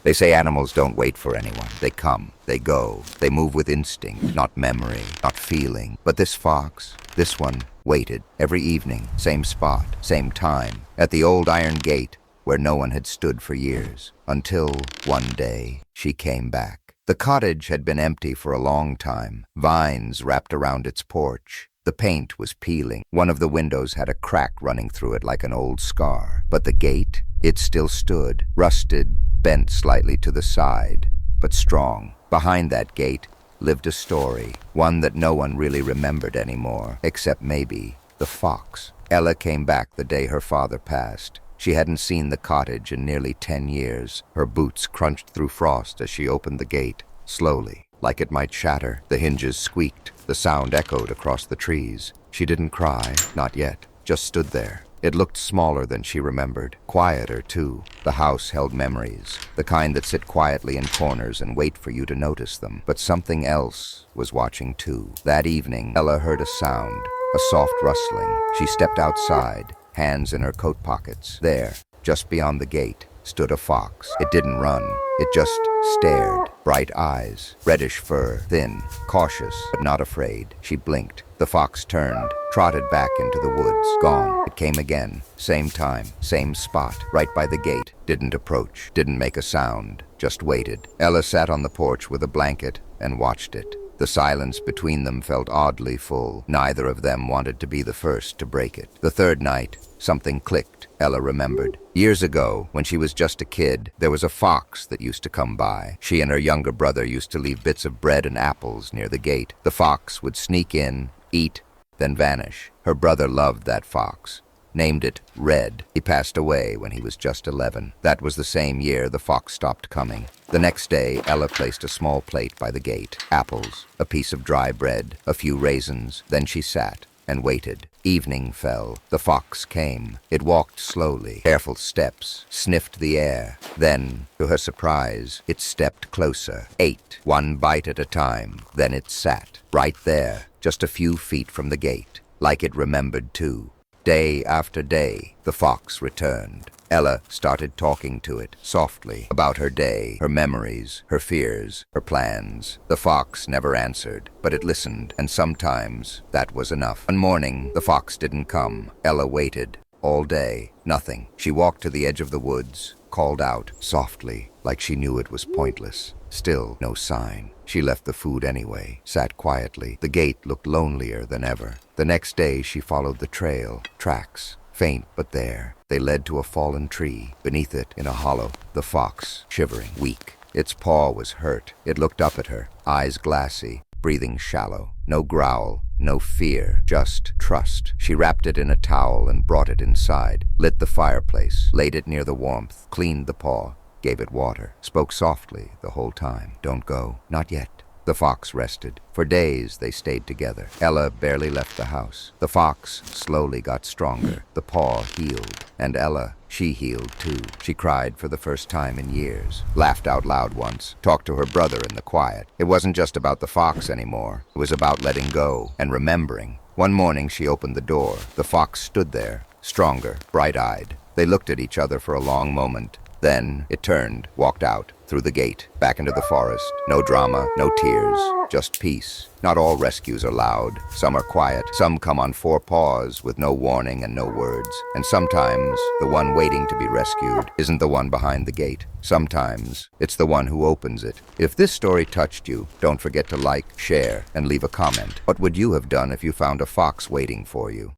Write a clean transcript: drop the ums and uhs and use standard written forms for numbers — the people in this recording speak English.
They say animals don't wait for anyone. They come, they go, they move with instinct, not memory, not feeling. But this fox, this one, waited every evening, same spot, same time, at the old iron gate where no one had stood for years, until one day she came back. The cottage had been empty for a long time, vines wrapped around its porch. The paint was peeling. One of the windows had a crack running through it like an old scar. But the gate, it still stood, rusted, bent slightly to the side, but strong. Behind that gate lived a story, one that no one really remembered anymore, except maybe the fox. Ella came back the day her father passed. She hadn't seen the cottage in nearly 10 years. Her boots crunched through frost as she opened the gate, slowly, like it might shatter. The hinges squeaked. The sound echoed across the trees. She didn't cry, not yet, just stood there. It looked smaller than she remembered, quieter too. The house held memories, the kind that sit quietly in corners and wait for you to notice them. But something else was watching too. That evening, Ella heard a sound, a soft rustling. She stepped outside, hands in her coat pockets. There, just beyond the gate, stood a fox. It didn't run, it just stared. Bright eyes, reddish fur, thin, cautious, but not afraid. She blinked. The fox turned, trotted back into the woods. Gone. It came again. Same time, same spot, right by the gate. Didn't approach, didn't make a sound, just waited. Ella sat on the porch with a blanket and watched it. The silence between them felt oddly full. Neither of them wanted to be the first to break it. The third night, something clicked. Ella remembered. Years ago, when she was just a kid, there was a fox that used to come by. She and her younger brother used to leave bits of bread and apples near the gate. The fox would sneak in, eat, then vanish. Her brother loved that fox, named it Red. He passed away when he was just 11. That was the same year the fox stopped coming. The next day, Ella placed a small plate by the gate. Apples, a piece of dry bread, a few raisins. Then she sat and waited. Evening fell. The fox came. It walked slowly, careful steps, sniffed the air. Then, to her surprise, it stepped closer, ate, one bite at a time. Then it sat, right there, just a few feet from the gate, like it remembered too. Day after day, the fox returned. Ella started talking to it, softly, about her day, her memories, her fears, her plans. The fox never answered, but it listened, and sometimes that was enough. One morning, the fox didn't come. Ella waited, all day, nothing. She walked to the edge of the woods, called out, softly, like she knew it was pointless. Still, no sign. She left the food anyway, sat quietly. The gate looked lonelier than ever. The next day, she followed the trail, tracks, faint but there. They led to a fallen tree. Beneath it, in a hollow, the fox, shivering, weak. Its paw was hurt. It looked up at her, eyes glassy, breathing shallow. No growl, no fear, just trust. She wrapped it in a towel and brought it inside, lit the fireplace, laid it near the warmth, cleaned the paw, gave it water, spoke softly the whole time. Don't go, not yet. The fox rested. For days they stayed together. Ella barely left the house. The fox slowly got stronger. The paw healed. And Ella, she healed too. She cried for the first time in years. Laughed out loud once. Talked to her brother in the quiet. It wasn't just about the fox anymore. It was about letting go and remembering. One morning she opened the door. The fox stood there, stronger, bright-eyed. They looked at each other for a long moment. Then it turned, walked out, through the gate, back into the forest. No drama, no tears, just peace. Not all rescues are loud. Some are quiet. Some come on 4 paws with no warning and no words. And sometimes the one waiting to be rescued isn't the one behind the gate. Sometimes it's the one who opens it. If this story touched you, don't forget to like, share, and leave a comment. What would you have done if you found a fox waiting for you?